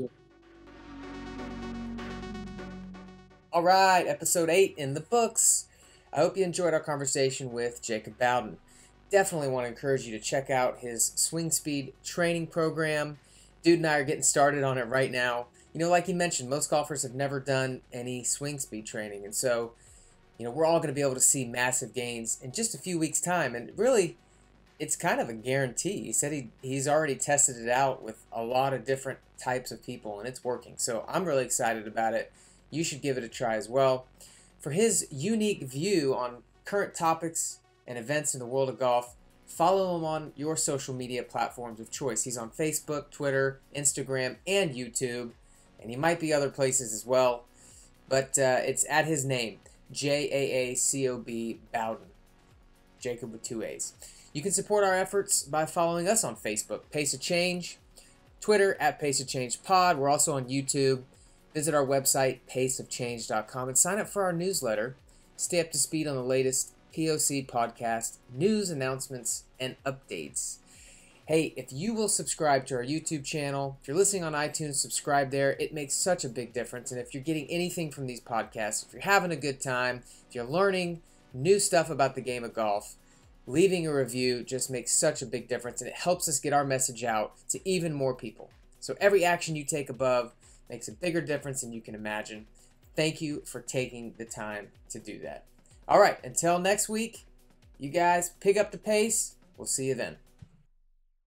All right, episode 8 in the books. I hope you enjoyed our conversation with Jaacob Bowden. Definitely want to encourage you to check out his swing speed training program. Dude and I are getting started on it right now. Like you mentioned, most golfers have never done any swing speed training. And so, we're all going to be able to see massive gains in just a few weeks' time. And really, it's kind of a guarantee. He said he's already tested it out with a lot of different types of people, and it's working. So I'm really excited about it. You should give it a try as well. For his unique view on current topics and events in the world of golf, follow him on your social media platforms of choice. He's on Facebook, Twitter, Instagram, and YouTube. And he might be other places as well, but it's at his name, Jaacob Bowden, Jaacob with 2 A's. You can support our efforts by following us on Facebook, Pace of Change, Twitter at Pace of Change Pod. We're also on YouTube. Visit our website, paceofchange.com, and sign up for our newsletter. Stay up to speed on the latest POC podcast news, announcements, and updates. Hey, if you will subscribe to our YouTube channel, if you're listening on iTunes, subscribe there. It makes such a big difference. And if you're getting anything from these podcasts, if you're having a good time, if you're learning new stuff about the game of golf, leaving a review just makes such a big difference, and it helps us get our message out to even more people. So every action you take above makes a bigger difference than you can imagine. Thank you for taking the time to do that. All right, until next week, you guys pick up the pace. We'll see you then.